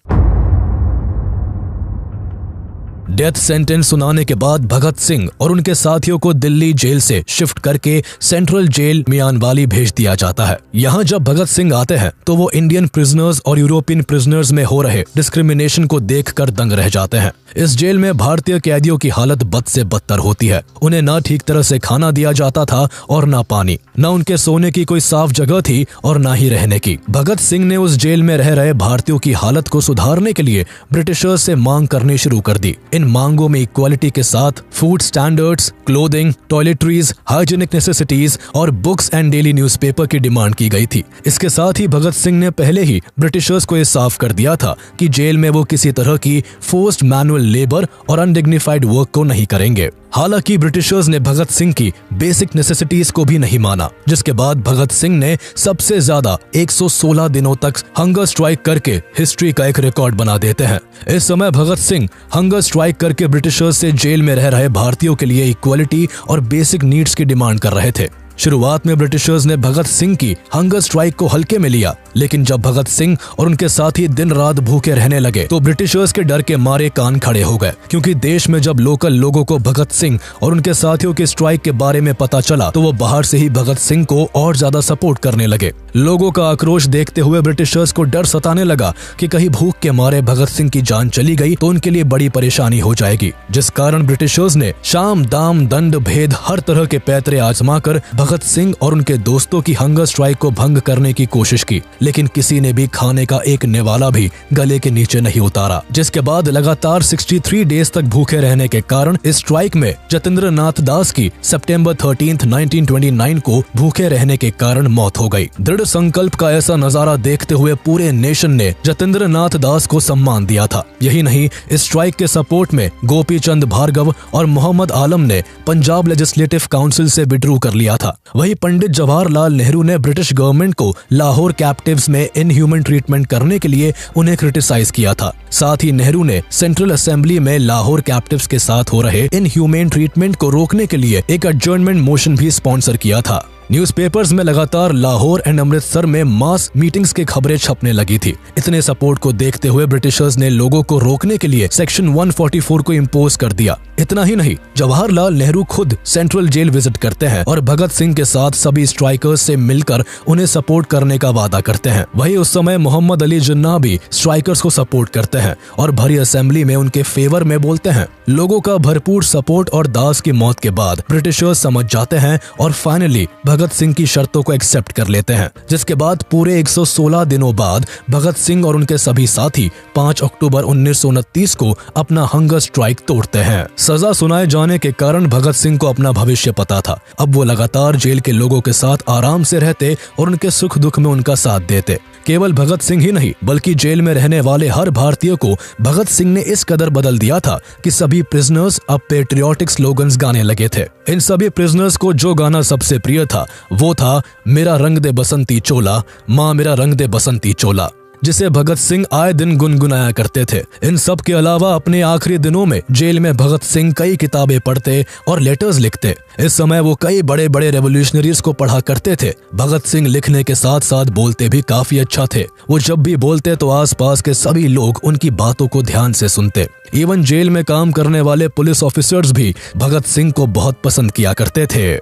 डेथ सेंटेंस सुनाने के बाद भगत सिंह और उनके साथियों को दिल्ली जेल से शिफ्ट करके सेंट्रल जेल मियानवाली भेज दिया जाता है। यहाँ जब भगत सिंह आते हैं तो वो इंडियन प्रिजनर्स और यूरोपियन प्रिजनर्स में हो रहे डिस्क्रिमिनेशन को देखकर दंग रह जाते हैं। इस जेल में भारतीय कैदियों की हालत बद से बदतर होती है। उन्हें ना ठीक तरह से खाना दिया जाता था और ना पानी, ना उनके सोने की कोई साफ जगह थी और ना ही रहने की। भगत सिंह ने उस जेल में रह रहे भारतीयों की हालत को सुधारने के लिए ब्रिटिशर्स से मांग करनी शुरू कर दी। इन मांगों में इक्वालिटी के साथ food standards, clothing, toiletries, hygienic necessities और बुक्स एंड डेली न्यूज़पेपर की डिमांड की गई थी। इसके साथ ही भगत सिंह ने पहले ही ब्रिटिशर्स को यह साफ कर दिया था कि जेल में वो किसी तरह की फोर्स्ड मैनुअल लेबर और अनडिग्निफाइड वर्क को नहीं करेंगे। हालांकि ब्रिटिशर्स ने भगत सिंह की बेसिक नेसेसिटीज को भी नहीं माना, जिसके बाद भगत सिंह ने सबसे ज्यादा 116 दिनों तक हंगर स्ट्राइक करके हिस्ट्री का एक रिकॉर्ड बना देते हैं। इस समय भगत सिंह हंगर स्ट्राइक करके ब्रिटिशर्स से जेल में रह रहे भारतीयों के लिए इक्वालिटी और बेसिक नीड्स की डिमांड कर रहे थे। शुरुआत में ब्रिटिशर्स ने भगत सिंह की हंगर स्ट्राइक को हल्के में लिया, लेकिन जब भगत सिंह और उनके साथी दिन रात भूखे रहने लगे तो ब्रिटिशर्स के डर के मारे कान खड़े हो गए, क्योंकि देश में जब लोकल लोगों को भगत सिंह और उनके साथियों के स्ट्राइक के बारे में पता चला तो वो बाहर से ही भगत सिंह को और ज्यादा सपोर्ट करने लगे। लोगों का आक्रोश देखते हुए ब्रिटिशर्स को डर सताने लगा कि कहीं भूख के मारे भगत सिंह की जान चली गई तो उनके लिए बड़ी परेशानी हो जाएगी, जिस कारण ब्रिटिशर्स ने शाम दाम दंड भेद हर तरह के पैतरे आजमा कर भगत सिंह और उनके दोस्तों की हंगर स्ट्राइक को भंग करने की कोशिश की, लेकिन किसी ने भी खाने का एक निवाला भी गले के नीचे नहीं उतारा। जिसके बाद लगातार 63 डेज तक भूखे रहने के कारण इस स्ट्राइक में जतेंद्र नाथ दास की सितंबर 13, 1929 को भूखे रहने के कारण मौत हो गई। दृढ़ संकल्प का ऐसा नजारा देखते हुए पूरे नेशन ने जतेंद्र नाथ दास को सम्मान दिया था। यही नहीं, इस स्ट्राइक के सपोर्ट में गोपी चंद भार्गव और मोहम्मद आलम ने पंजाब लेजिस्लेटिव काउंसिल से विड्रू कर लिया था। वही पंडित जवाहरलाल नेहरू ने ब्रिटिश गवर्नमेंट को लाहौर कैप्टिव्स में इनह्यूमन ट्रीटमेंट करने के लिए उन्हें क्रिटिसाइज किया था। साथ ही नेहरू ने सेंट्रल असेंबली में लाहौर कैप्टिव्स के साथ हो रहे इनह्यूमन ट्रीटमेंट को रोकने के लिए एक एडजर्नमेंट मोशन भी स्पॉन्सर किया था। न्यूज़पेपर्स में लगातार लाहौर एंड अमृतसर में मास मीटिंग्स की खबरें छपने लगी थी। इतने सपोर्ट को देखते हुए ब्रिटिशर्स ने लोगों को रोकने के लिए सेक्शन 144 को इम्पोज कर दिया। इतना ही नहीं, जवाहरलाल नेहरू खुद सेंट्रल जेल विजिट करते हैं और भगत सिंह के साथ सभी स्ट्राइकर्स से मिलकर उन्हें सपोर्ट करने का वादा करते हैं। वही उस समय मोहम्मद अली जिन्ना भी स्ट्राइकर्स को सपोर्ट करते हैं और भरी असेंबली में उनके फेवर में बोलते हैं। लोगों का भरपूर सपोर्ट और दास की मौत के बाद ब्रिटिशर्स समझ जाते हैं और फाइनली भगत सिंह की शर्तों को एक्सेप्ट कर लेते हैं, जिसके बाद पूरे 116 दिनों बाद भगत सिंह और उनके सभी साथी 5 अक्टूबर 1929 को अपना हंगर स्ट्राइक तोड़ते हैं। सजा सुनाए जाने के कारण भगत सिंह को अपना भविष्य पता था। अब वो लगातार जेल के लोगों के साथ आराम से रहते और उनके सुख दुख में उनका साथ देते। केवल भगत सिंह ही नहीं, बल्कि जेल में रहने वाले हर भारतीय को भगत सिंह ने इस कदर बदल दिया था कि सभी प्रिजनर्स अब पेट्रियोटिक स्लोगन्स गाने लगे थे। इन सभी प्रिजनर्स को जो गाना सबसे प्रिय था वो था मेरा रंग दे बसंती चोला, माँ मेरा रंग दे बसंती चोला, जिसे भगत सिंह आए दिन गुनगुनाया करते थे। इन सब के अलावा अपने आखिरी दिनों में जेल में भगत सिंह कई किताबें पढ़ते और लेटर्स लिखते। इस समय वो कई बड़े बड़े रेवोल्यूशनरीज को पढ़ा करते थे। भगत सिंह लिखने के साथ साथ बोलते भी काफी अच्छा थे। वो जब भी बोलते तो आसपास के सभी लोग उनकी बातों को ध्यान से सुनते। इवन जेल में काम करने वाले पुलिस ऑफिसर्स भी भगत सिंह को बहुत पसंद किया करते थे।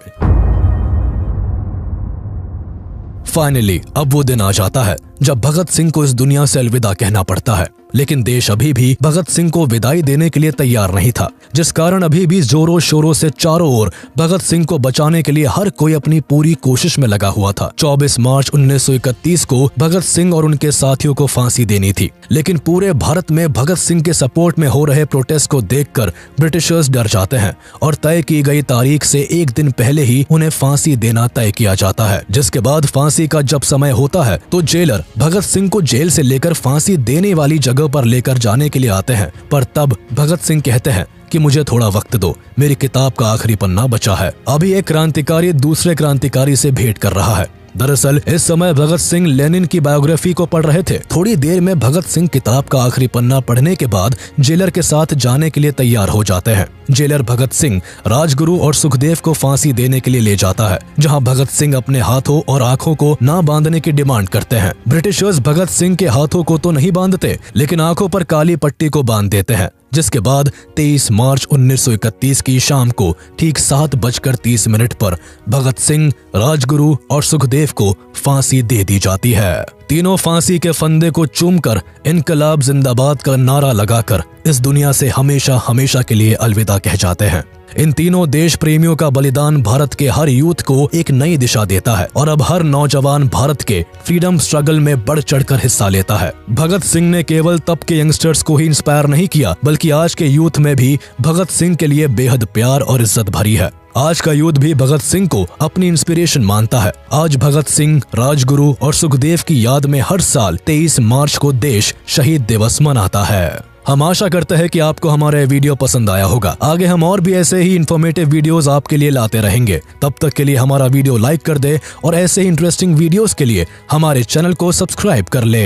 फाइनली अब वो दिन आ जाता है जब भगत सिंह को इस दुनिया से अलविदा कहना पड़ता है। लेकिन देश अभी भी भगत सिंह को विदाई देने के लिए तैयार नहीं था, जिस कारण अभी भी जोरों शोरों से चारों ओर भगत सिंह को बचाने के लिए हर कोई अपनी पूरी कोशिश में लगा हुआ था। 24 मार्च 1931 को भगत सिंह और उनके साथियों को फांसी देनी थी, लेकिन पूरे भारत में भगत सिंह के सपोर्ट में हो रहे प्रोटेस्ट को देखकर ब्रिटिशर्स डर जाते हैं और तय की गई तारीख से एक दिन पहले ही उन्हें फांसी देना तय किया जाता है। जिसके बाद फांसी का जब समय होता है तो जेलर भगत सिंह को जेल से लेकर फांसी देने वाली जगह पर लेकर जाने के लिए आते हैं, पर तब भगत सिंह कहते हैं कि मुझे थोड़ा वक्त दो, मेरी किताब का आखिरी पन्ना बचा है। अभी एक क्रांतिकारी दूसरे क्रांतिकारी से भेंट कर रहा है। दरअसल इस समय भगत सिंह लेनिन की बायोग्राफी को पढ़ रहे थे। थोड़ी देर में भगत सिंह किताब का आखिरी पन्ना पढ़ने के बाद जेलर के साथ जाने के लिए तैयार हो जाते हैं। जेलर भगत सिंह, राजगुरु और सुखदेव को फांसी देने के लिए ले जाता है, जहां भगत सिंह अपने हाथों और आंखों को ना बांधने की डिमांड करते हैं। ब्रिटिशर्स भगत सिंह के हाथों को तो नहीं बांधते, लेकिन आंखों पर काली पट्टी को बांध देते हैं। जिसके बाद 23 मार्च 1931 की शाम को ठीक 7:30 पर भगत सिंह, राजगुरु और सुखदेव को फांसी दे दी जाती है। तीनों फांसी के फंदे को चूमकर इनकलाब जिंदाबाद का नारा लगाकर इस दुनिया से हमेशा हमेशा के लिए अलविदा कह जाते हैं। इन तीनों देश प्रेमियों का बलिदान भारत के हर यूथ को एक नई दिशा देता है और अब हर नौजवान भारत के फ्रीडम स्ट्रगल में बढ़ चढ़कर हिस्सा लेता है। भगत सिंह ने केवल तब के यंगस्टर्स को ही इंस्पायर नहीं किया, बल्कि आज के यूथ में भी भगत सिंह के लिए बेहद प्यार और इज्जत भरी है। आज का यूथ भी भगत सिंह को अपनी इंस्पिरेशन मानता है। आज भगत सिंह, राजगुरु और सुखदेव की याद में हर साल 23 मार्च को देश शहीद दिवस मनाता है। हम आशा करते हैं कि आपको हमारा वीडियो पसंद आया होगा। आगे हम और भी ऐसे ही इन्फॉर्मेटिव वीडियोस आपके लिए लाते रहेंगे। तब तक के लिए हमारा वीडियो लाइक कर दे और ऐसे ही इंटरेस्टिंग वीडियोस के लिए हमारे चैनल को सब्सक्राइब कर ले।